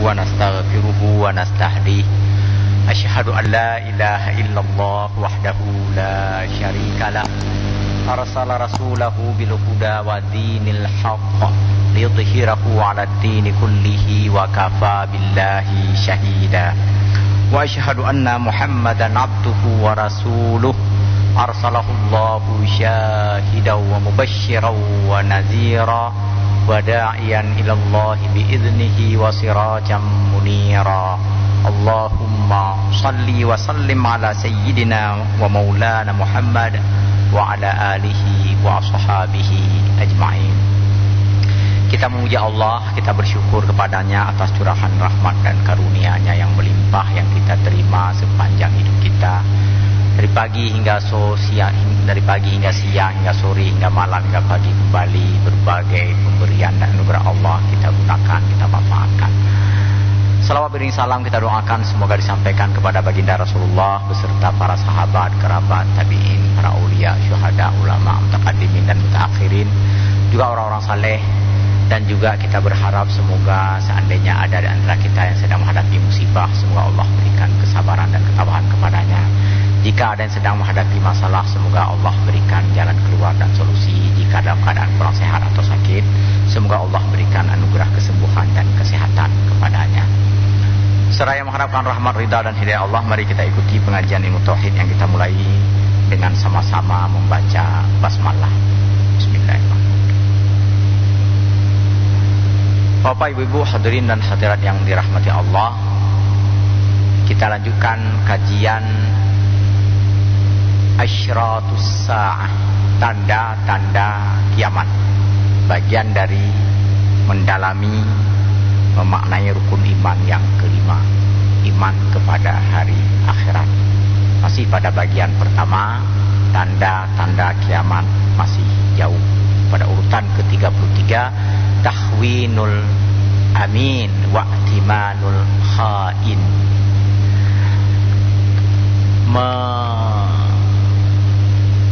ونستغفره ونستهديه أشهد أن لا إله إلا الله وحده لا شريك له أرسل رسوله بالهدى ودين الحق ليظهره على الدين كله وكفى بالله شهيدا وأشهد أن محمدا عبده ورسوله أرسله الله شاهدا ومبشرا ونذيرا وداعيا إلى الله بإذنه وسراجا منيرا اللهم صل وسلم على سيدنا ومولانا محمد وعلى آله وصحابه أجمعين. Kita memuji Allah, kita bersyukur kepadanya atas curahan rahmat dan karunia-Nya yang melimpah yang kita terima sepanjang hidup kita. Dari pagi hingga siang, dari pagi hingga siang, hingga sore, hingga malam, hingga pagi kembali berbagai pemberian dan anugerah Allah kita gunakan, kita manfaatkan. Salawat beriring salam kita doakan semoga disampaikan kepada baginda Rasulullah beserta para sahabat, kerabat, tabi'in, para ulia, syuhada, ulama, mutaqaddimin dan mutaakhirin, juga orang-orang saleh. Dan juga kita berharap semoga seandainya ada di antara kita yang sedang menghadapi musibah, semoga Allah berikan kesabaran dan ketabahan kepadanya. Jika ada yang sedang menghadapi masalah, semoga Allah berikan jalan keluar dan solusi. Jika dalam keadaan kurang sehat atau sakit, semoga Allah berikan anugerah kesembuhan dan kesehatan kepadanya. Seraya mengharapkan rahmat, ridha dan hidayah Allah, mari kita ikuti pengajian ilmu tauhid yang kita mulai dengan sama-sama membaca basmalah. Bismillahirrahmanirrahim. Bapak, Ibu, hadirin dan hadirat yang dirahmati Allah, kita lanjutkan kajian Asyratus Sa'ah, tanda-tanda kiamat, bagian dari mendalami memaknai rukun iman yang kelima, iman kepada hari akhirat. Masih pada bagian pertama, tanda-tanda kiamat masih jauh. Pada urutan ke-33, tahwinul amin wa'timanul khain,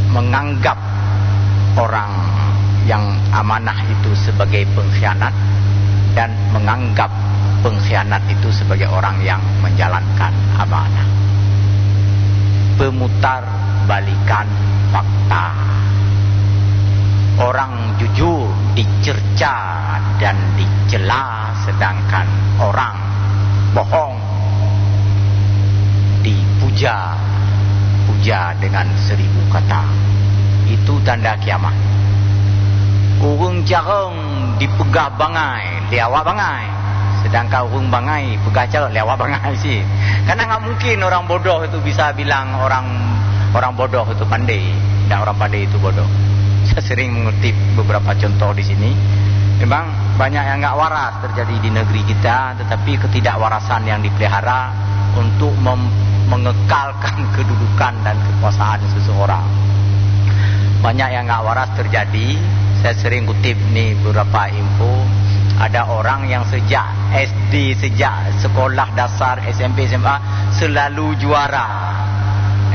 menganggap orang yang amanah itu sebagai pengkhianat dan menganggap pengkhianat itu sebagai orang yang menjalankan amanah. Pemutar balikan fakta. Orang jujur dicerca dan dicela, sedangkan orang bohong dipuja dengan 1000 kata. Itu tanda kiamat. Urung jarang dipegah bangai, liawak bangai, sedangkan urung bangai pegah cara liawak bangai sih. Karena nggak mungkin orang bodoh itu bisa bilang orang bodoh itu pandai dan orang pandai itu bodoh. Saya sering mengutip beberapa contoh di sini. Memang banyak yang nggak waras terjadi di negeri kita, tetapi ketidakwarasan yang dipelihara untuk mengekalkan kedudukan dan kekuasaan seseorang. Banyak yang nggak waras terjadi. Saya sering kutip nih beberapa info. Ada orang yang sejak SD, sejak sekolah dasar, SMP, SMA selalu juara.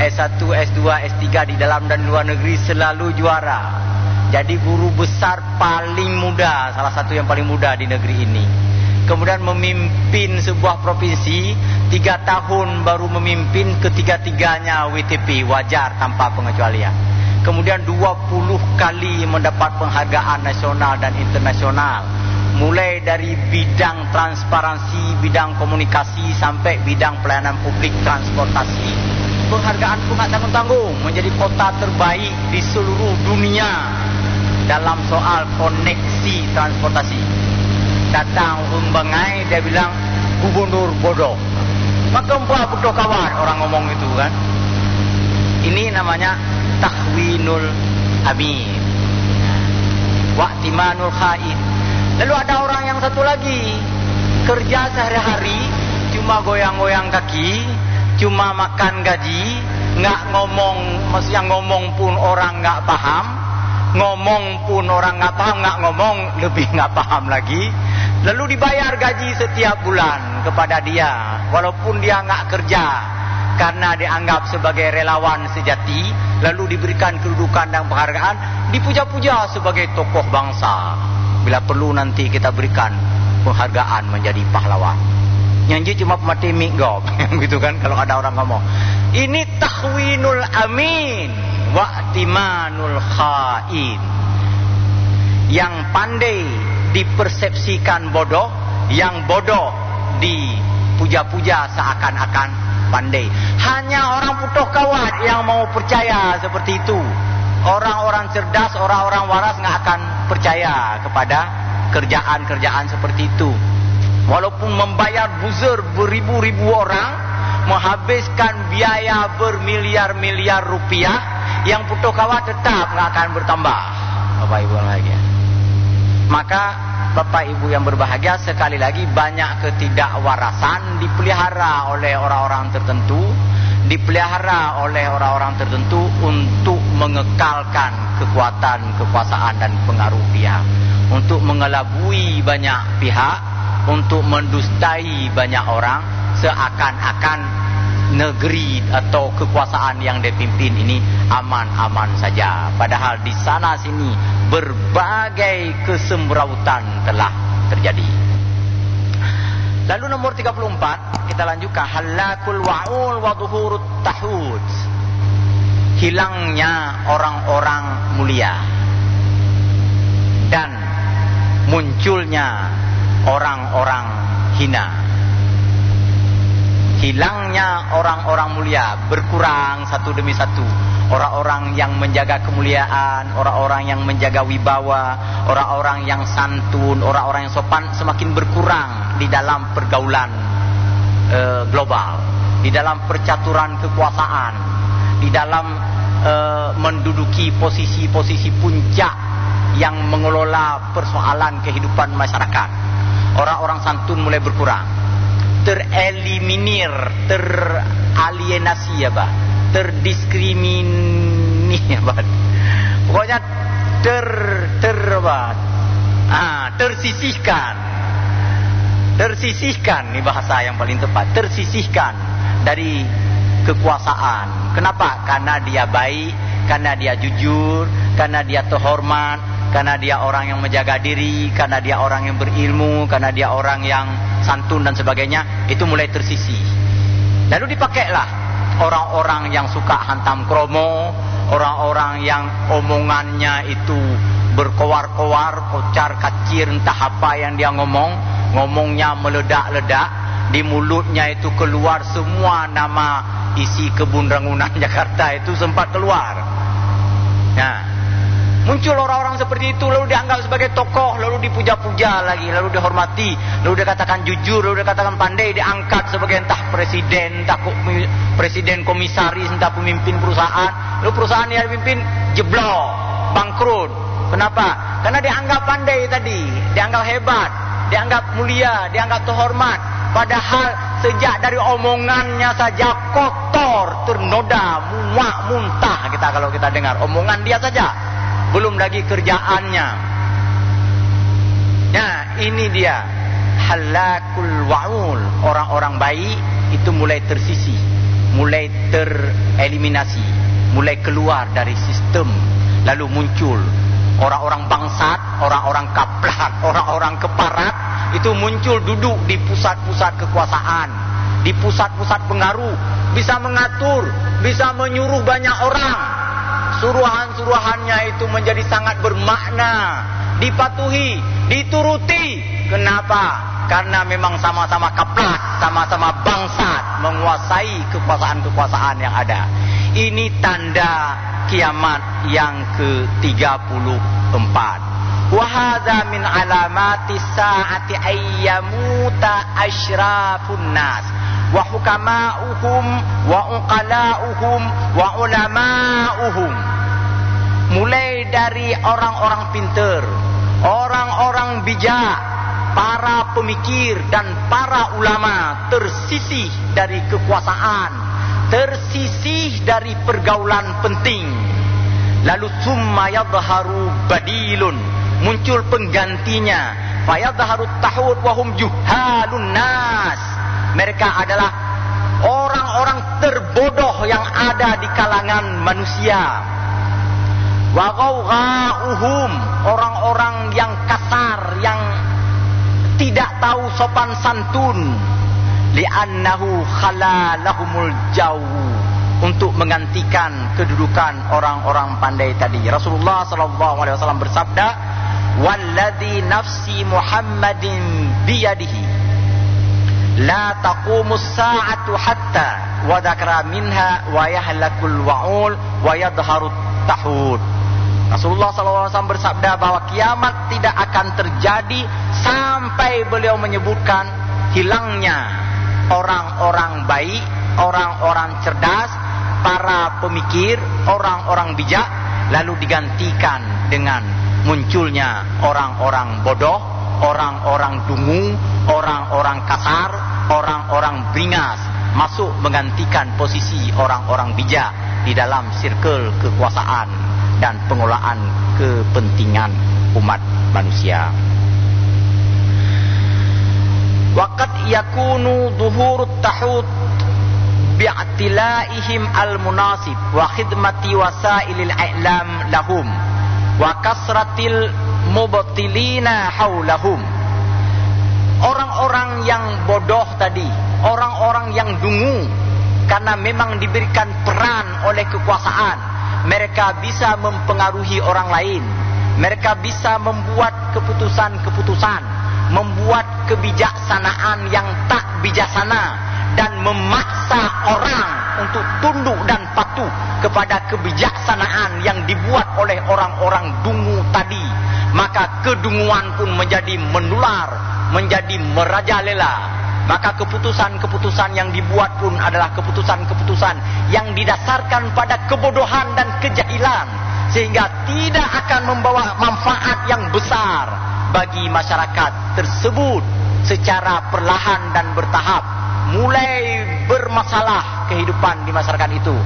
S1, S2, S3 di dalam dan luar negeri selalu juara. Jadi guru besar paling muda, salah satu yang paling muda di negeri ini. Kemudian memimpin sebuah provinsi, 3 tahun baru memimpin ketiga-tiganya WTP, wajar tanpa pengecualian. Kemudian 20 kali mendapat penghargaan nasional dan internasional. Mulai dari bidang transparansi, bidang komunikasi, sampai bidang pelayanan publik transportasi. Penghargaan pun tak tanggung-tanggung, menjadi kota terbaik di seluruh dunia dalam soal koneksi transportasi. Datang Umbangai, dia bilang gubernur bodoh. Maka umpah bodoh kawan, orang ngomong itu kan. Ini namanya tahwinul amin wa'timanul khain. Lalu ada orang yang satu lagi, kerja sehari-hari cuma goyang-goyang kaki, cuma makan gaji, nggak ngomong, maksudnya ngomong pun orang nggak paham, ngomong pun orang nggak paham, nggak ngomong lebih nggak paham lagi. Lalu dibayar gaji setiap bulan kepada dia, walaupun dia nggak kerja, karena dianggap sebagai relawan sejati, lalu diberikan kedudukan dan penghargaan, dipuja-puja sebagai tokoh bangsa. Bila perlu nanti kita berikan penghargaan menjadi pahlawan. Nyanyi cuma mati migop gitu kan kalau ada orang ngomong. Ini tahwinul amin wa timanul khain. Yang pandai dipersepsikan bodoh, yang bodoh dipuja-puja seakan-akan pandai. Hanya orang putus kawat yang mau percaya seperti itu. Orang-orang cerdas, orang-orang waras nggak akan percaya kepada kerjaan-kerjaan seperti itu. Walaupun membayar buzzer beribu-ribu orang, menghabiskan biaya bermiliar-miliar rupiah, yang putus kawat tetap nggak akan bertambah. Bapak Ibu yang bahagia. Maka Bapak Ibu yang berbahagia, sekali lagi banyak ketidakwarasan dipelihara oleh orang-orang tertentu, dipelihara oleh orang-orang tertentu untuk mengekalkan kekuatan, kekuasaan dan pengaruh pihak, untuk mengelabui banyak pihak, untuk mendustai banyak orang, seakan-akan negeri atau kekuasaan yang dipimpin ini aman-aman saja. Padahal di sana sini berbagai kesemrautan telah terjadi. Lalu nomor 34, kita lanjutkan. Halakul wa'ul wa dhuhurut tahud. Hilangnya orang-orang mulia dan munculnya orang-orang hina. Hilangnya orang-orang mulia, berkurang satu demi satu. Orang-orang yang menjaga kemuliaan, orang-orang yang menjaga wibawa, orang-orang yang santun, orang-orang yang sopan semakin berkurang di dalam pergaulan global, di dalam percaturan kekuasaan, di dalam menduduki posisi-posisi puncak yang mengelola persoalan kehidupan masyarakat. Orang-orang santun mulai berkurang, tereliminir, teralienasi ya Pak, terdiskrimini ya Pak. Pokoknya tersisihkan nih bahasa yang paling tepat, tersisihkan dari kekuasaan. Kenapa? Karena dia baik, karena dia jujur, karena dia terhormat, karena dia orang yang menjaga diri, karena dia orang yang berilmu, karena dia orang yang santun dan sebagainya. Itu mulai tersisih. Lalu dipakailah orang-orang yang suka hantam kromo, orang-orang yang omongannya itu berkoar-koar, kocar kacir, entah apa yang dia ngomongnya meledak-ledak, di mulutnya itu keluar semua nama isi kebun rangunan Jakarta itu sempat keluar. Nah, muncul orang-orang seperti itu, lalu dianggap sebagai tokoh, lalu dipuja-puja lagi, lalu dihormati, lalu dikatakan jujur, lalu dikatakan pandai, diangkat sebagai entah presiden, entah presiden komisaris, entah pemimpin perusahaan. Lalu perusahaan yang dipimpin jeblok, bangkrut. Kenapa? Karena dianggap pandai tadi, dianggap hebat, dianggap mulia, dianggap terhormat. Padahal sejak dari omongannya saja kotor, ternoda, muak, muntah kita kalau kita dengar omongan dia saja. Belum lagi kerjaannya. Nah, ini dia halakul wa'ul. Orang-orang baik itu mulai tersisih, mulai tereliminasi, mulai keluar dari sistem. Lalu muncul orang-orang bangsat, orang-orang kaplat, orang-orang keparat. Itu muncul duduk di pusat-pusat kekuasaan, di pusat-pusat pengaruh, bisa mengatur, bisa menyuruh banyak orang. Suruhan-suruhannya itu menjadi sangat bermakna, dipatuhi, dituruti. Kenapa? Karena memang sama-sama kaplat, sama-sama bangsat, menguasai kekuasaan-kekuasaan yang ada. Ini tanda kiamat yang ke-34. Wa hadza min alamati saati ayyamuta asyrafun nas wa hukama'uhum wa uqala'uhum wa ulama'uhum. Mulai dari orang-orang pintar, orang-orang bijak, para pemikir dan para ulama tersisih dari kekuasaan, tersisih dari pergaulan penting. Lalu summa yadharu badilun, muncul penggantinya. Fayadharu tahud wahum juhalun nas. Mereka adalah orang-orang terbodoh yang ada di kalangan manusia. Wa ghawgha'uhum, orang-orang yang kasar, yang tidak tahu sopan santun, li'annahu khala lahumul jawu, untuk menggantikan kedudukan orang-orang pandai tadi. Rasulullah sallallahu alaihi wasallam bersabda, "Walladzi nafsi Muhammadin biyadihi la taqumus sa'atu hatta wa dzakara minha wa yahlakul wa'ul wa yadharut tahud." Rasulullah SAW bersabda bahwa kiamat tidak akan terjadi sampai beliau menyebutkan hilangnya orang-orang baik, orang-orang cerdas, para pemikir, orang-orang bijak, lalu digantikan dengan munculnya orang-orang bodoh, orang-orang dungu, orang-orang kasar, orang-orang beringas, masuk menggantikan posisi orang-orang bijak di dalam sirkel kekuasaan dan pengelolaan kepentingan umat manusia. Waqad yakunu dhuhurut tahut bi'tilaihim al-munasib wa khidmati wasailil i'lam lahum wa kasratil mubtilina haulahum. Orang-orang yang bodoh tadi, orang-orang yang dungu, karena memang diberikan peran oleh kekuasaan, mereka bisa mempengaruhi orang lain, mereka bisa membuat keputusan-keputusan, membuat kebijaksanaan yang tak bijaksana, dan memaksa orang untuk tunduk dan patuh kepada kebijaksanaan yang dibuat oleh orang-orang dungu tadi. Maka kedunguan pun menjadi menular, menjadi merajalela. Maka keputusan-keputusan yang dibuat pun adalah keputusan-keputusan yang didasarkan pada kebodohan dan kejahilan, sehingga tidak akan membawa manfaat yang besar bagi masyarakat tersebut. Secara perlahan dan bertahap mulai bermasalah kehidupan di masyarakat itu.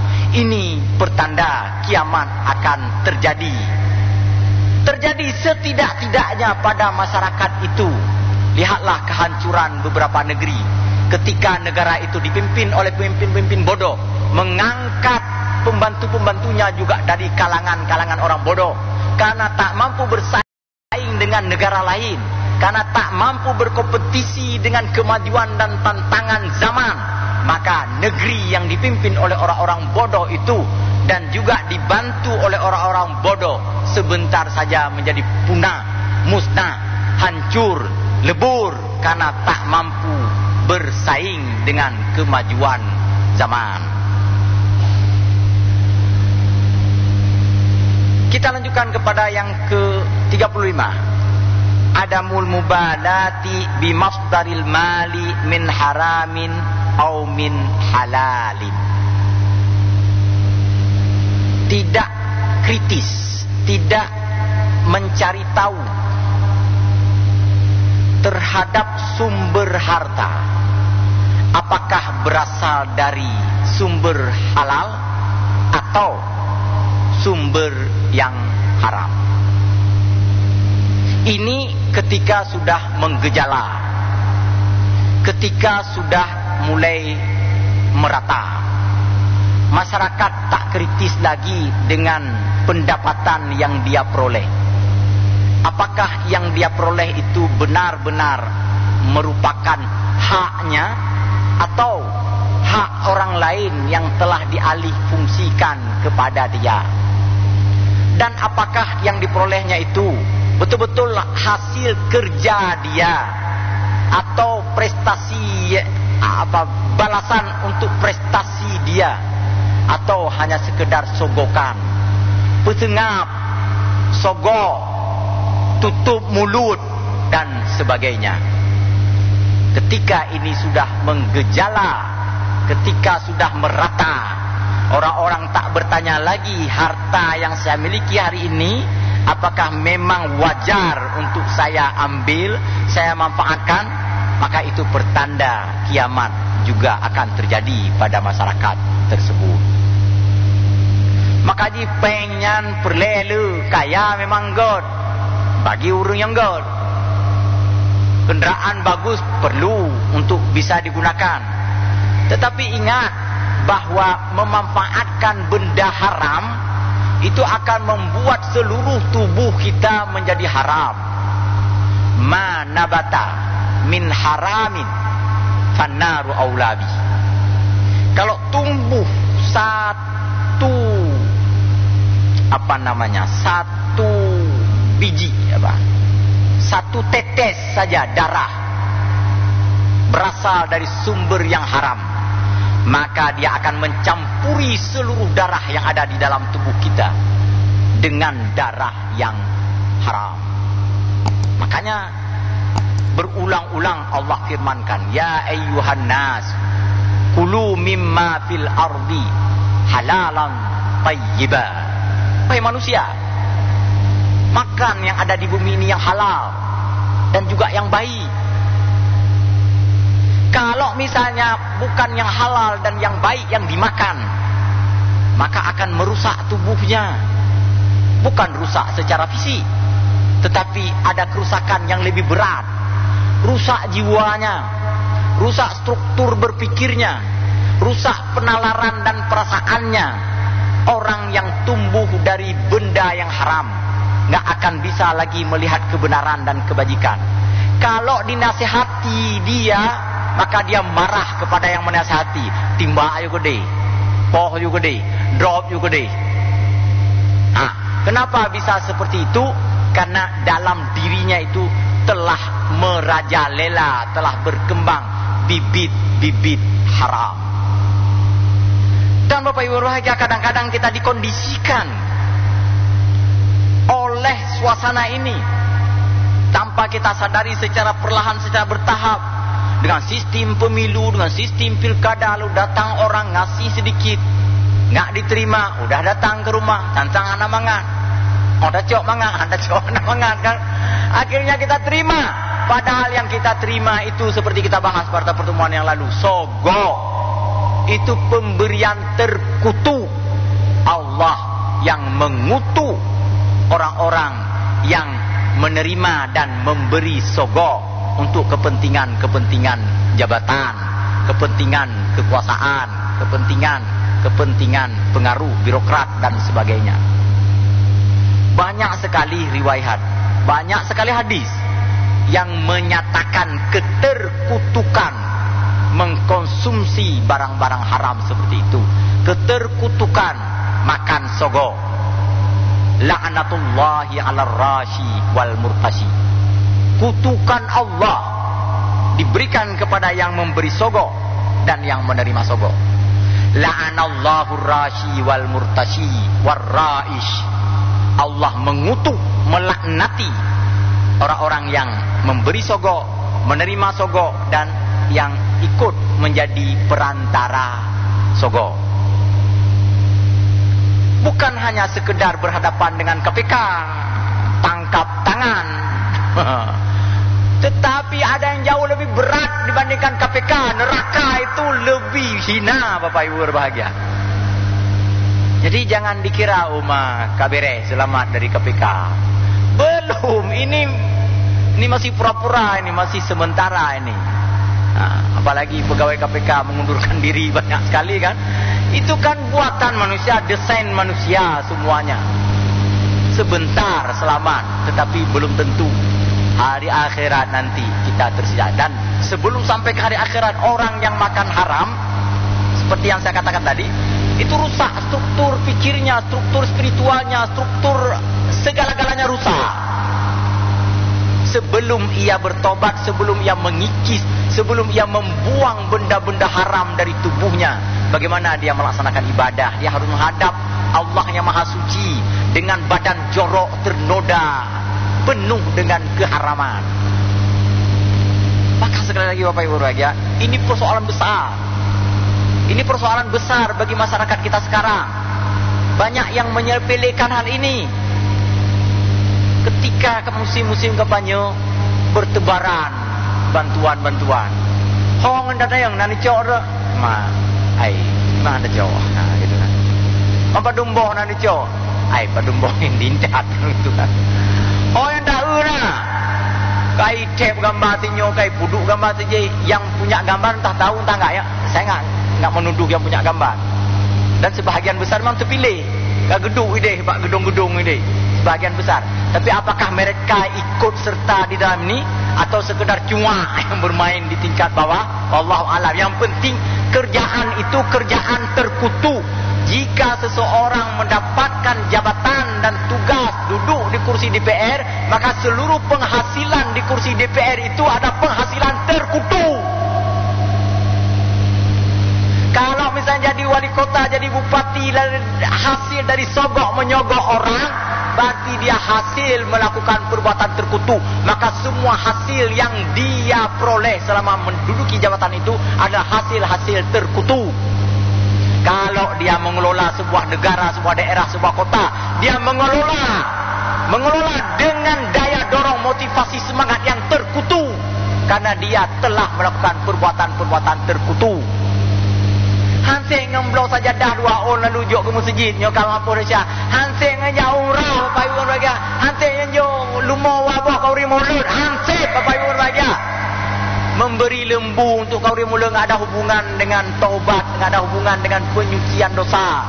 Ini pertanda kiamat akan terjadi. Terjadi setidak-tidaknya pada masyarakat itu. Lihatlah kehancuran beberapa negeri ketika negara itu dipimpin oleh pemimpin-pemimpin bodoh, mengangkat pembantu-pembantunya juga dari kalangan-kalangan orang bodoh, karena tak mampu bersaing dengan negara lain, karena tak mampu berkompetisi dengan kemajuan dan tantangan zaman. Maka negeri yang dipimpin oleh orang-orang bodoh itu dan juga dibantu oleh orang-orang bodoh sebentar saja menjadi punah, musnah, hancur, lebur, karena tak mampu bersaing dengan kemajuan zaman. Kita lanjutkan kepada yang ke-35. Adamul mubalati bimafdaril mali min haramin au min halalin. Tidak kritis, tidak mencari tahu terhadap sumber harta, apakah berasal dari sumber halal atau sumber yang haram. Ini ketika sudah menggejala, ketika sudah mulai merata, masyarakat tak kritis lagi dengan pendapatan yang dia peroleh. Apakah yang dia peroleh itu benar-benar merupakan haknya atau hak orang lain yang telah dialih fungsikan kepada dia? Dan apakah yang diperolehnya itu betul-betul hasil kerja dia atau prestasi balasan untuk prestasi dia, atau hanya sekedar sogokan, pesengap, sogok, tutup mulut dan sebagainya. Ketika ini sudah menggejala, ketika sudah merata, orang-orang tak bertanya lagi harta yang saya miliki hari ini apakah memang wajar untuk saya ambil, saya manfaatkan, maka itu pertanda kiamat juga akan terjadi pada masyarakat tersebut. Maka pengen perlelu kaya memang god bagi orang yang god. Kenderaan bagus perlu untuk bisa digunakan. Tetapi ingat bahwa memanfaatkan benda haram itu akan membuat seluruh tubuh kita menjadi haram. Ma nabata min haramin fannaru aulabi. Kalau tumbuh satu satu biji satu tetes saja darah berasal dari sumber yang haram, maka dia akan mencampuri seluruh darah yang ada di dalam tubuh kita dengan darah yang haram. Makanya berulang-ulang Allah firmankan, ya ayyuhan nas kulu mimma fil ardi halalan tayyiba. Wahai manusia, makan yang ada di bumi ini yang halal dan juga yang baik. Kalau misalnya bukan yang halal dan yang baik yang dimakan, maka akan merusak tubuhnya. Bukan rusak secara fisik, tetapi ada kerusakan yang lebih berat. Rusak jiwanya, rusak struktur berpikirnya, rusak penalaran dan perasaannya. Orang yang tumbuh dari benda yang haram nggak akan bisa lagi melihat kebenaran dan kebajikan. Kalau dinasihati dia, maka dia marah kepada yang menasihati. Timba ayo gede, poh ayo gede, drop ayo gede. Kenapa bisa seperti itu? Karena dalam dirinya itu telah merajalela, telah berkembang bibit-bibit haram. Dan Bapak Ibu berbahagia, kadang-kadang kita dikondisikan oleh suasana ini tanpa kita sadari, secara perlahan, secara bertahap. Dengan sistem pemilu, dengan sistem pilkada, lalu datang orang ngasih sedikit, nggak diterima, udah datang ke rumah, tantang anak mangan, ada cok mangan, ada cok anak mangan kan. Akhirnya kita terima, padahal yang kita terima itu seperti kita bahas pada pertemuan yang lalu, sogok. Itu pemberian terkutuk. Allah yang mengutuk orang-orang yang menerima dan memberi sogok untuk kepentingan-kepentingan jabatan, kepentingan kekuasaan, kepentingan pengaruh birokrat dan sebagainya. Banyak sekali riwayat, banyak sekali hadis yang menyatakan keterkutukan mengkonsumsi barang-barang haram seperti itu. Keterkutukan makan sogo. La'natullahi 'alal rashi wal murtashi. Kutukan Allah diberikan kepada yang memberi sogo dan yang menerima sogo. La'anallahu rashi wal murtashi war raish. Allah mengutuk, melaknati orang-orang yang memberi sogo, menerima sogo, dan yang ikut menjadi perantara sogo. Bukan hanya sekedar berhadapan dengan KPK, tangkap tangan, tetapi ada yang jauh lebih berat dibandingkan KPK. Neraka itu lebih hina, Bapak Ibu berbahagia. Jadi jangan dikira kabere selamat dari KPK. Belum, ini masih pura-pura, ini masih sementara ini. Apalagi pegawai KPK mengundurkan diri banyak sekali kan. Itu kan buatan manusia, desain manusia semuanya. Sebentar selamat, tetapi belum tentu hari akhirat nanti kita tersedia. Dan sebelum sampai ke hari akhirat, orang yang makan haram, seperti yang saya katakan tadi, itu rusak struktur pikirnya, struktur spiritualnya, struktur segala-galanya rusak. Sebelum ia bertobat, sebelum ia mengikis, sebelum ia membuang benda-benda haram dari tubuhnya, bagaimana dia melaksanakan ibadah? Dia harus menghadap Allah yang Maha Suci dengan badan jorok ternoda, penuh dengan keharaman. Maka sekali lagi Bapak Ibu berbahagia, ini persoalan besar. Ini persoalan besar bagi masyarakat kita sekarang. Banyak yang menyepelekan hal ini. Ketika ke musim-musim kampanye bertebaran bantuan-bantuan. Hong anda yang nani cok mana cok, nah gitu kan. Apa dumboh nani cok, padumboh yang dincat gitu kan. Oh yang dah kai tep gambar tinyo, kai puduk gambar tinyo, yang punya gambar entah tahu entah enggak ya. Saya enggak menuduh yang punya gambar. Dan sebahagian besar memang terpilih. Gak gedung ide, pak gedung-gedung ide. sebahagian besar. Tapi apakah mereka ikut serta di dalam ini atau sekedar cuma yang bermain di tingkat bawah? Wallahu a'lam. Yang penting kerjaan itu kerjaan terkutu. Jika seseorang mendapatkan jabatan dan tugas duduk di kursi DPR, maka seluruh penghasilan di kursi DPR itu ada penghasilan terkutu. Kalau misalnya jadi wali kota, jadi bupati, hasil dari sogok menyogok orang, berarti dia hasil melakukan perbuatan terkutu. Maka semua hasil yang dia peroleh selama menduduki jabatan itu adalah hasil-hasil terkutu. Kalau dia mengelola sebuah negara, sebuah daerah, sebuah kota, dia mengelola dengan daya dorong, motivasi, semangat yang terkutu. Karena dia telah melakukan perbuatan-perbuatan terkutu. Hansik ngemblau saja dah 2 orang lalu jok ke masjid nyokal apa Malaysia. Hansik ngejak umrah Bapak Ibu bahagia. Hansik nyok lumah wabah kau mulut. Hansik Bapak Ibu bahagia. Memberi lembu untuk kau mula enggak ada hubungan dengan taubat, enggak ada hubungan dengan penyucian dosa.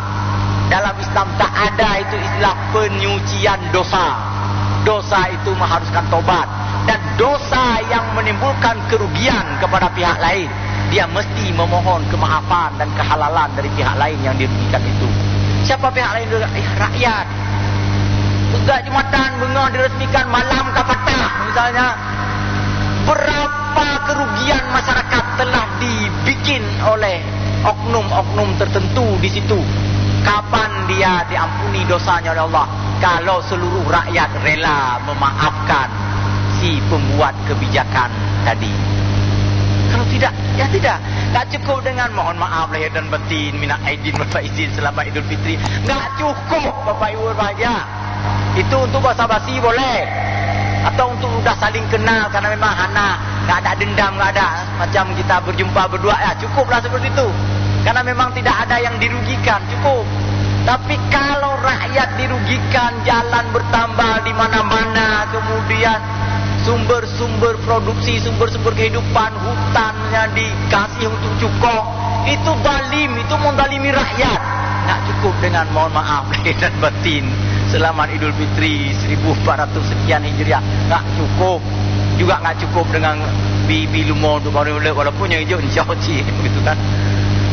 Dalam Islam tak ada itu istilah penyucian dosa. Dosa itu mengharuskan taubat, dan dosa yang menimbulkan kerugian kepada pihak lain, dia mesti memohon kemaafan dan kehalalan dari pihak lain yang dirugikan itu. Siapa pihak lain? Rakyat. Tegak Jumatan bengah diresmikan malam kapatah misalnya. Berapa kerugian masyarakat telah dibikin oleh oknum-oknum tertentu di situ. Kapan dia diampuni dosanya oleh Allah? Kalau seluruh rakyat rela memaafkan si pembuat kebijakan tadi. Kalau tidak, ya tidak. Tak cukup dengan mohon maaf lahir dan batin, minal aidin wal faizin, selamat Idul Fitri. Tak cukup Bapak Ibu berbahagia. Itu untuk basa-basi boleh. Atau untuk sudah saling kenal karena memang hana, tak ada dendam, tak ada macam kita berjumpa berdua, ya cukuplah seperti itu. Karena memang tidak ada yang dirugikan, cukup. Tapi kalau rakyat dirugikan, jalan bertambah di mana-mana, kemudian sumber-sumber produksi, sumber-sumber kehidupan, hutannya dikasih untuk cukup, itu zalim, itu mendalimi rakyat. Tak cukup dengan mohon maaf lahir dan batin, selamat Idul Fitri 1400 sekian Hijriah. Tak cukup. Juga tak cukup dengan bibi lumur untuk baru walaupun yang hijau insya-Allah begitu kan.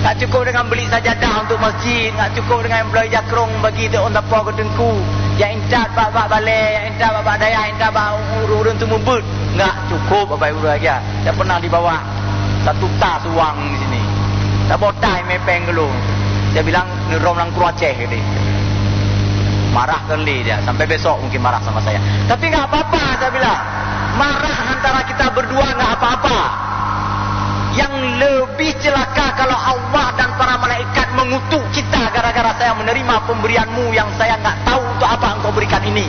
Tak cukup dengan beli sajadah untuk masjid, tak cukup dengan beli jakrong bagi dia on dapur ke dengku. Yang incat bak-bak balai, yang incat bak-bak daya, yang incat bak urun tu membut. Tak cukup Bapak Ibu bahagia. Saya pernah dibawa satu tas uang di sini. Tak botai mepeng dulu. Dia bilang nerom lang Aceh dia. Marah kali dia. Sampai besok mungkin marah sama saya. Tapi enggak apa-apa saya bilang. Marah antara kita berdua enggak apa-apa. Yang lebih celaka kalau Allah dan para malaikat mengutuk kita gara-gara saya menerima pemberianmu yang saya enggak tahu untuk apa engkau berikan ini.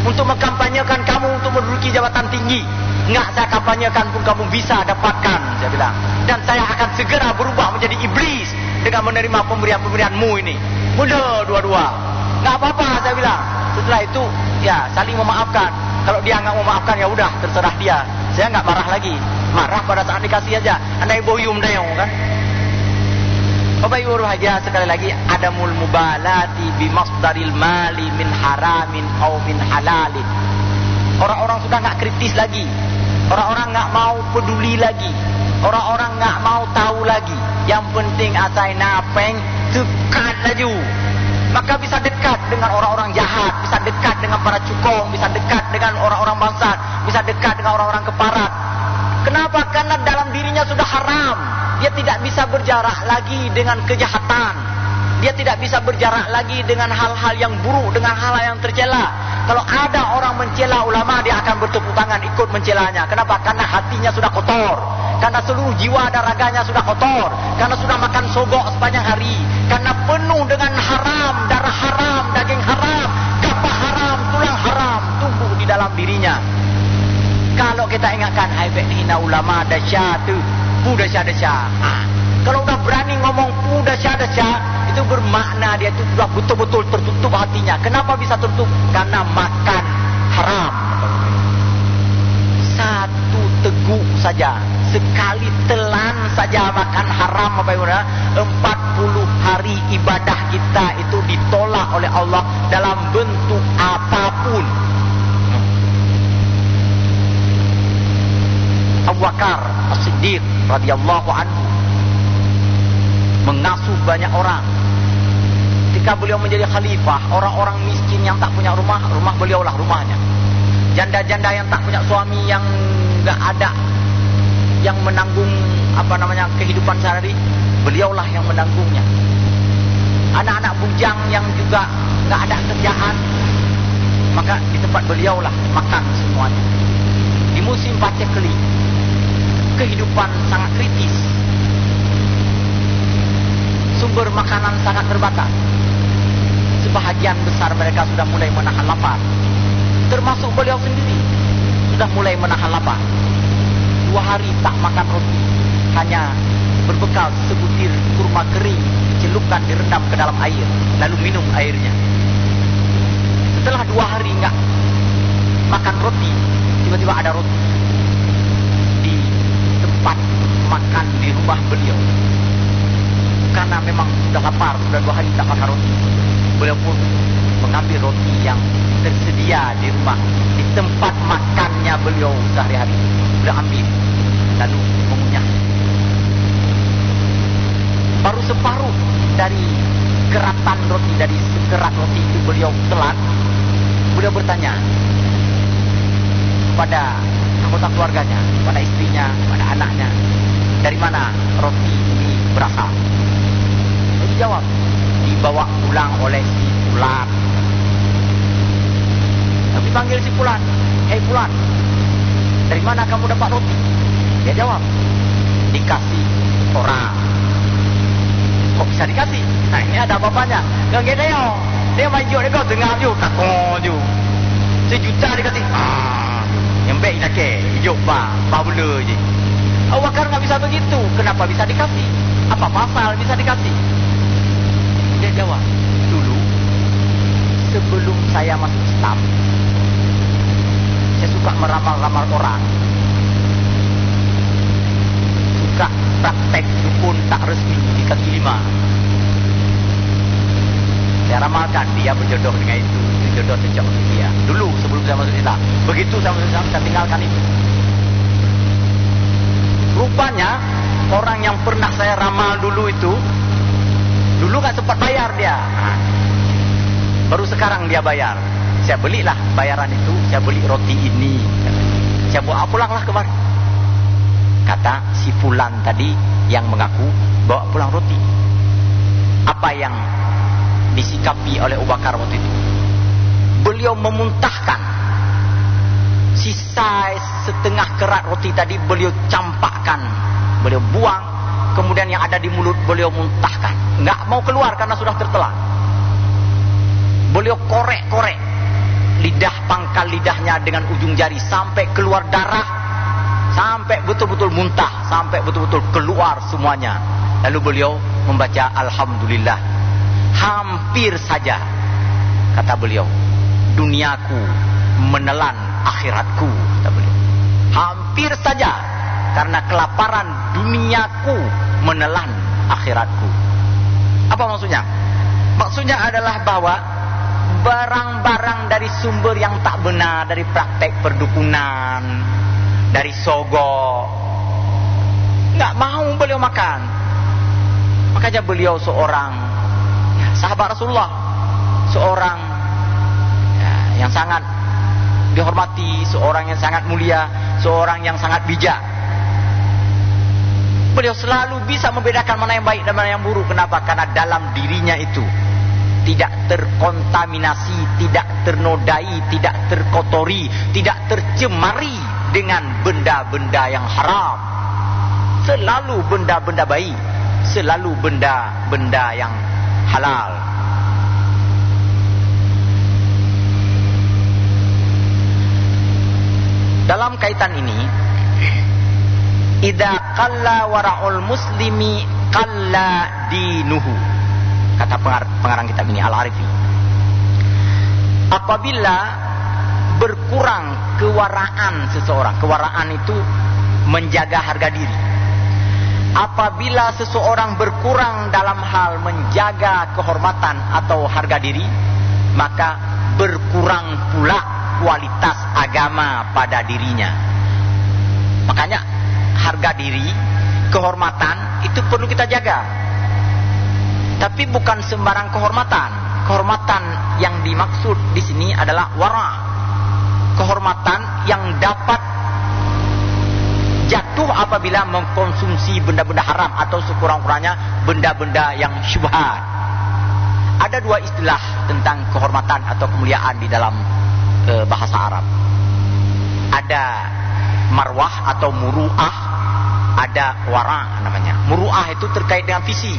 Untuk mengkampanyekan kamu untuk menduduki jabatan tinggi. Enggak saya kampanyekan pun kamu bisa dapatkan, saya bilang. Dan saya akan segera berubah menjadi iblis dengan menerima pemberian-pemberianmu ini. Mula dua-dua. Enggak apa-apa saya bilang. Setelah itu ya saling memaafkan. Kalau dia enggak memaafkan ya udah terserah dia. Saya enggak marah lagi. Marah pada saat dikasih aja. Andai boyum dayung kan. Bapak Ibu berbahagia, sekali lagi adamul mubalati bimasdaril mali min haramin atau min halalin. Orang-orang sudah enggak kritis lagi. Orang-orang enggak mau peduli lagi. Orang-orang enggak mau tahu lagi. Yang penting asai napeng dekat laju. Maka bisa dekat dengan orang-orang jahat, bisa dekat dengan para cukong, bisa dekat dengan orang-orang bangsat, bisa dekat dengan orang-orang keparat. Kenapa? Karena dalam dirinya sudah haram. Dia tidak bisa berjarak lagi dengan kejahatan. Dia tidak bisa berjarak lagi dengan hal-hal yang buruk, dengan hal-hal yang tercela. Kalau ada orang mencela ulama, dia akan bertepuk tangan ikut mencelanya. Kenapa? Karena hatinya sudah kotor. Karena seluruh jiwa dan raganya sudah kotor. Karena sudah makan sogok sepanjang hari. Karena penuh dengan haram, darah haram, daging haram, kapah haram, tulang haram tumbuh di dalam dirinya. Kalau kita ingatkan, hai hina ulama dahsyat tu, pu dahsyat-dahsyat. Kalau udah berani ngomong pu dahsyat-dahsyat, itu bermakna dia itu sudah betul-betul tertutup hatinya. Kenapa bisa tertutup? Karena makan haram. Satu teguk saja, sekali telan saja makan haram Bapak Ibu, 40 hari ibadah kita itu ditolak oleh Allah dalam bentuk apapun. Abu Bakar As-Siddiq radhiyallahu anhu mengasuh banyak orang. Ketika beliau menjadi khalifah, orang-orang miskin yang tak punya rumah, rumah beliau lah rumahnya. Janda-janda yang tak punya suami, yang enggak ada yang menanggung kehidupan sehari, beliaulah yang menanggungnya. Anak-anak bujang yang juga enggak ada kerjaan, maka di tempat beliaulah makan semuanya. Di musim paceklik, kehidupan sangat kritis, sumber makanan sangat terbatas. Sebahagian besar mereka sudah mulai menahan lapar, termasuk beliau sendiri sudah mulai menahan lapar. 2 hari tak makan roti, hanya berbekal sebutir kurma kering celupkan direndam ke dalam air, lalu minum airnya. Setelah 2 hari enggak makan roti, tiba-tiba ada roti di tempat makan di rumah beliau. Karena memang sudah lapar, sudah 2 hari tak makan roti, beliau pun mengambil roti yang tersedia di rumah, di tempat makannya beliau sehari-hari. Beliau ambil, lalu mengunyah. Baru separuh dari keratan roti, dari sekerat roti itu beliau telan. Beliau bertanya pada anggota keluarganya, pada istrinya, pada anaknya, dari mana roti ini berasal? Dia dijawab, dibawa pulang oleh si Fulan. Tapi panggil si Fulan, "Hei Fulan, dari mana kamu dapat roti?" Dia jawab, "Dikasih orang." Kok bisa dikasih? Nah, ini ada apa-apanya. Gak gede yo. Dia main jual dia dengar ju, takon ju. 1 juta dikasih. Yang baik nak ke, hidup ba bela je. Abu Bakar enggak bisa begitu. Kenapa bisa dikasih? Apa pasal bisa dikasih? Dia jawab, "Dulu sebelum saya masuk Islam, saya suka meramal-ramal orang. Suka praktek dukun tak resmi di kaki 5. Saya ramalkan dia berjodoh dengan itu jodoh cocok untuk dia. Dulu sebelum saya masuk Islam. Begitu saya masuk Islam, saya tinggalkan itu. Rupanya orang yang pernah saya ramal dulu itu, dulu gak sempat bayar dia. Baru sekarang dia bayar. Saya belilah bayaran itu, saya beli roti ini. Saya bawa pulanglah kemari. Kata si Fulan tadi yang mengaku, bawa pulang roti. Apa yang disikapi oleh Abu Bakar waktu itu? Beliau memuntahkan sisa setengah kerat roti tadi, beliau campakkan, beliau buang. Kemudian yang ada di mulut beliau muntahkan, nggak mau keluar karena sudah tertelan. Beliau korek-korek lidah, pangkal lidahnya dengan ujung jari sampai keluar darah, sampai betul-betul muntah, sampai betul-betul keluar semuanya. Lalu beliau membaca Alhamdulillah. Hampir saja, kata beliau, duniaku menelan akhiratku, kata beliau. Hampir saja, karena kelaparan duniaku menelan akhiratku. Apa maksudnya? Maksudnya adalah bahwa barang-barang dari sumber yang tak benar, dari praktek perdukunan, dari sogok, nggak mau beliau makan. Makanya beliau seorang sahabat Rasulullah, seorang yang sangat dihormati, seorang yang sangat mulia, seorang yang sangat bijak. Beliau selalu bisa membedakan mana yang baik dan mana yang buruk. Kenapa? Karena dalam dirinya itu tidak terkontaminasi, tidak ternodai, tidak terkotori, tidak tercemari dengan benda-benda yang haram. Selalu benda-benda baik, selalu benda-benda yang halal. Dalam kaitan ini, idza qalla wara'ul muslimi qalla dinuhu, kata pengarang kitab ini Al-Arifi. Apabila berkurang kewaraan seseorang, kewaraan itu menjaga harga diri. Apabila seseorang berkurang dalam hal menjaga kehormatan atau harga diri, maka berkurang pula kualitas agama pada dirinya. Makanya harga diri, kehormatan itu perlu kita jaga. Tapi bukan sembarang kehormatan. Kehormatan yang dimaksud di sini adalah wara. Kehormatan yang dapat jatuh apabila mengkonsumsi benda-benda haram atau sekurang-kurangnya benda-benda yang syubhat. Ada dua istilah tentang kehormatan atau kemuliaan di dalam bahasa Arab. Ada marwah atau muru'ah, ada wara namanya. Muru'ah itu terkait dengan fisik.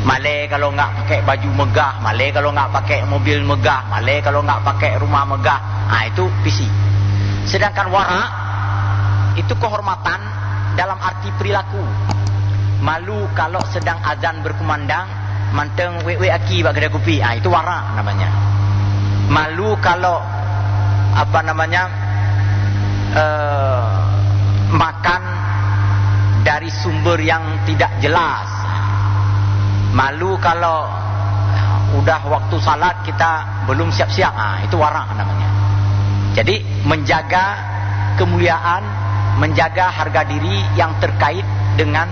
Malai kalau nggak pakai baju megah, malai kalau nggak pakai mobil megah, malai kalau nggak pakai rumah megah, itu fisik. Sedangkan wara itu kehormatan dalam arti perilaku. Malu kalau sedang azan berkumandang, manteng we aki bak kedai kopi, itu wara namanya. Malu kalau makan dari sumber yang tidak jelas. Malu kalau udah waktu salat kita belum siap-siap, itu wara namanya. Jadi menjaga kemuliaan, menjaga harga diri yang terkait dengan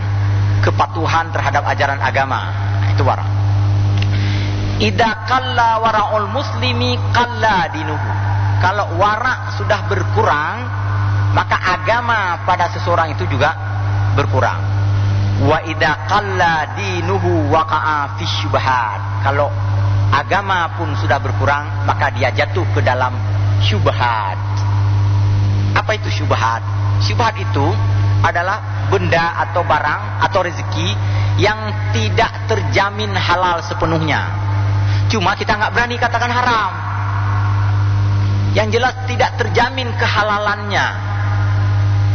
kepatuhan terhadap ajaran agama, itu wara. Idza qalla wara'ul muslimi qalla dinuhu. Kalau wara sudah berkurang, maka agama pada seseorang itu juga berkurang. Wa idza qalla dinuhu waqa'a fi syubhat. Kalau agama pun sudah berkurang, maka dia jatuh ke dalam syubhat. Apa itu syubhat? Syubhat itu adalah benda atau barang atau rezeki yang tidak terjamin halal sepenuhnya. Cuma kita nggak berani katakan haram. Yang jelas tidak terjamin kehalalannya.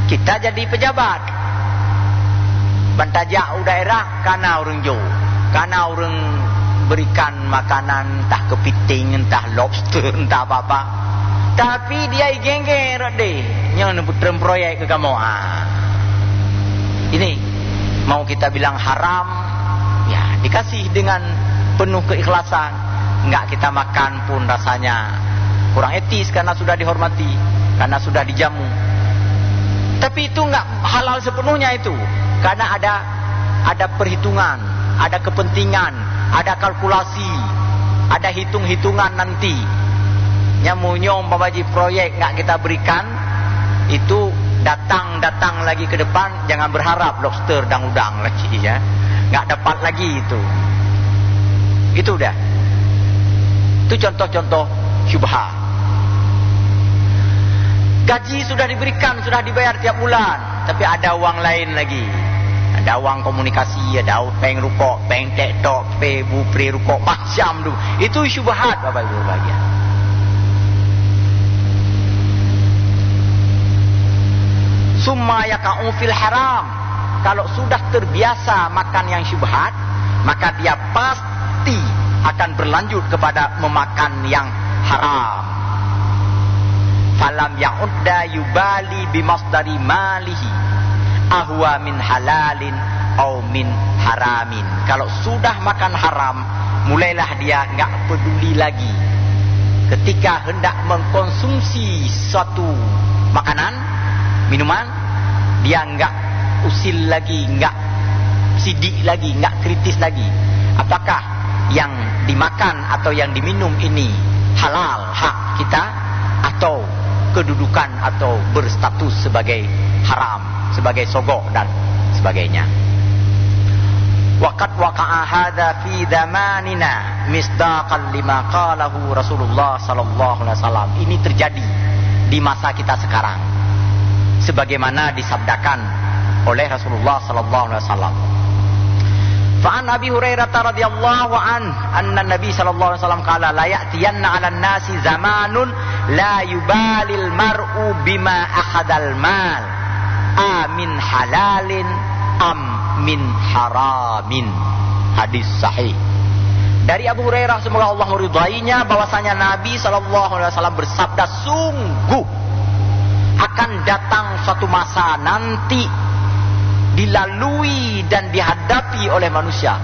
Kita jadi pejabat, bantajak daerah karena orang jauh, karena orang berikan makanan entah kepiting, entah lobster, entah apa-apa. Tapi dia gengger deh, yang putra proyek ke kamu. Ini mau kita bilang haram, ya dikasih dengan penuh keikhlasan. Enggak kita makan pun rasanya kurang etis karena sudah dihormati, karena sudah dijamu. Tapi itu enggak halal sepenuhnya itu, karena ada perhitungan, ada kepentingan, ada kalkulasi, ada hitung-hitungan nanti. Nyamunyong babaji proyek nggak kita berikan, itu datang lagi ke depan, jangan berharap lobster dan udang lagi ya, nggak dapat lagi itu udah. Itu contoh-contoh syubhat. Gaji sudah diberikan, sudah dibayar tiap bulan, tapi ada uang lain lagi. Ada uang komunikasi, ada peng rukok, peng tektok, pebu pre rukok, macam tu. Itu syubhat Bapak Ibu berbahagia. Summa yaka'u fil haram. Kalau sudah terbiasa makan yang syubhat, maka dia pasti akan berlanjut kepada memakan yang haram. Falam ya'udda yubali bimasdari malihi ahwa min halalin au min haramin. Kalau sudah makan haram, mulailah dia enggak peduli lagi. Ketika hendak mengkonsumsi suatu makanan, minuman, dia enggak usil lagi, enggak sidik lagi, enggak kritis lagi. Apakah yang dimakan atau yang diminum ini halal, hak kita, atau kedudukan atau berstatus sebagai haram, sebagai sogok dan sebagainya. Waqad waqa'a hadza fi zamanina misdaqan lima qalahu Rasulullah sallallahu alaihi wasallam. Ini terjadi di masa kita sekarang, sebagaimana disabdakan oleh Rasulullah sallallahu alaihi wasallam. Fa'an Abi Hurairah radhiyallahu anna Nabi sallallahu alaihi wasallam qala la ya'tiyanna 'alan nasi zamanun la yubalil mar'u bima akhadal mal amin halalin am min haramin. Hadis sahih dari Abu Hurairah, semoga Allah meridainya, bahwasanya Nabi sallallahu alaihi wasallam bersabda, sungguh akan datang suatu masa nanti dilalui dan dihadapi oleh manusia,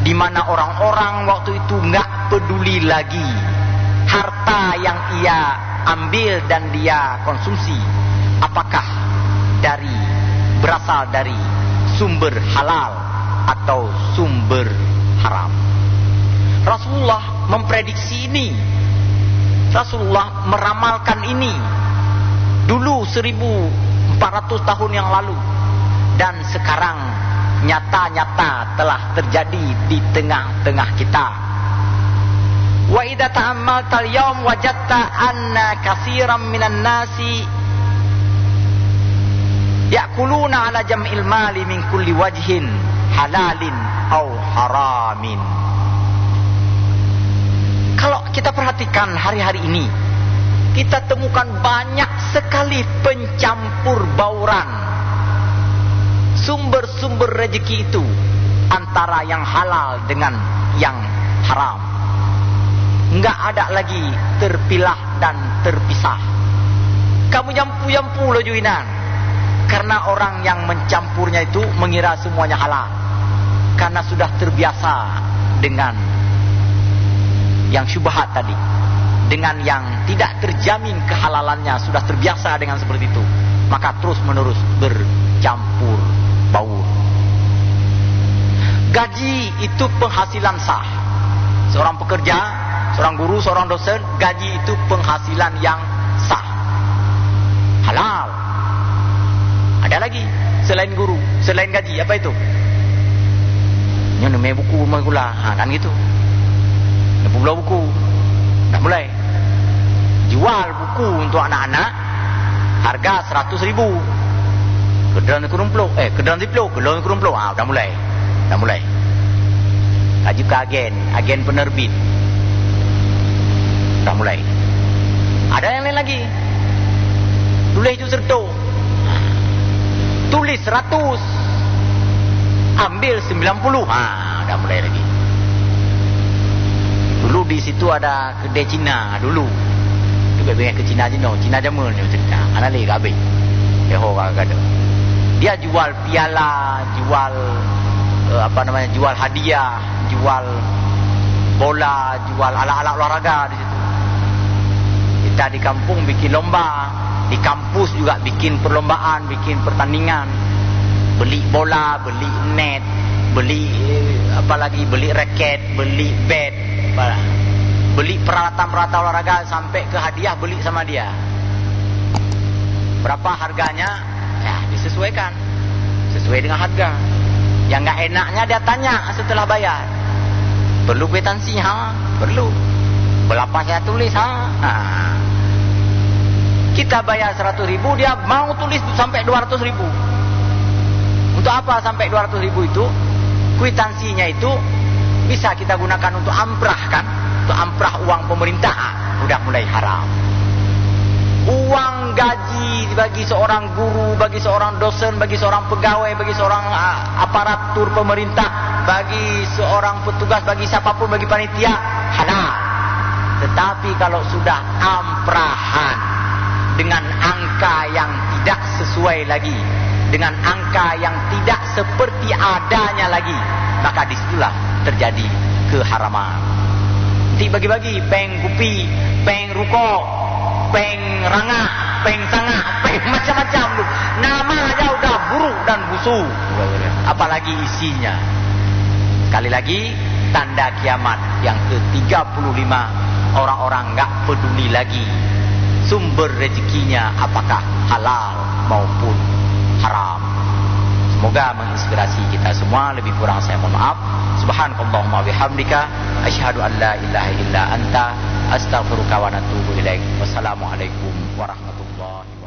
di mana orang-orang waktu itu nggak peduli lagi harta yang ia ambil dan dia konsumsi apakah berasal dari sumber halal atau sumber haram. Rasulullah memprediksi ini. Rasulullah meramalkan ini dulu 1400 tahun yang lalu, dan sekarang nyata-nyata telah terjadi di tengah-tengah kita. Wa idza ta'ammaltal yawm wajadta anna katsiran minan nasi ya'kuluna 'ala jam'il mali min kulli wajhin halalin aw haramin. Kalau kita perhatikan hari-hari ini, kita temukan banyak sekali pencampur bauran sumber-sumber rezeki itu antara yang halal dengan yang haram. Enggak ada lagi terpilah dan terpisah. Kamu jampu-jampu lo juinan, karena orang yang mencampurnya itu mengira semuanya halal, karena sudah terbiasa dengan yang syubhat tadi, dengan yang tidak terjamin kehalalannya, sudah terbiasa dengan seperti itu, maka terus menerus bercampur baur. Gaji itu penghasilan sah. Seorang pekerja, seorang guru, seorang dosen, gaji itu penghasilan yang sah, halal. Ada lagi selain guru, selain gaji, apa itu? Namanya buku menggula, kan gitu. Pulau buku, dah mulai jual buku untuk anak-anak, harga 100.000. Kedalam kurumplo, kedalam kurumplo, dah mulai. Gaji ke agen penerbit, dah mulai. Ada yang lain lagi, tulis itu serto, tulis 100, ambil 90, dah mulai lagi. Dulu di situ ada kedai Cina dulu. Juga dengan ke Cina je no, Cina Jamun ni cerita. Ana le gabe. Kagak. Dia jual piala, jual jual hadiah, jual bola, jual alat-alat olahraga di situ. Kita di kampung bikin lomba, di kampus juga bikin perlombaan, bikin pertandingan. Beli bola, beli net, beli beli raket, beli bat, beli peralatan-peralatan olahraga, sampai ke hadiah beli sama dia. Berapa harganya? Ya, disesuaikan sesuai dengan harga. Yang nggak enaknya dia tanya setelah bayar. Perlu kwitansi? Perlu. Berapa saya tulis? Kita bayar 100.000, dia mau tulis sampai 200.000. Untuk apa sampai 200.000 itu? Kwitansinya itu bisa kita gunakan untuk amprah, kan? Untuk amprah uang pemerintah. Udah mulai haram. Uang gaji bagi seorang guru, bagi seorang dosen, bagi seorang pegawai, bagi seorang aparatur pemerintah, bagi seorang petugas, bagi siapapun, bagi panitia, halal. Tetapi kalau sudah amprahan dengan angka yang tidak sesuai lagi, dengan angka yang tidak seperti adanya lagi, maka disitulah terjadi keharaman. Nanti bagi-bagi peng kupi, peng rukok, peng rangah, peng tangah, peng macam-macam tu. Nama aja udah buruk dan busuk, apalagi isinya. Sekali lagi, tanda kiamat yang ke-35, orang-orang enggak peduli lagi sumber rezekinya apakah halal maupun haram. Semoga menginspirasi kita semua. Lebih kurang saya mohon maaf. Subhanakallahumma bihamdika asyhadu an la ilaha illa anta astaghfiruka wa atubu ilaik. Wassalamualaikum warahmatullahi wabarakatuh.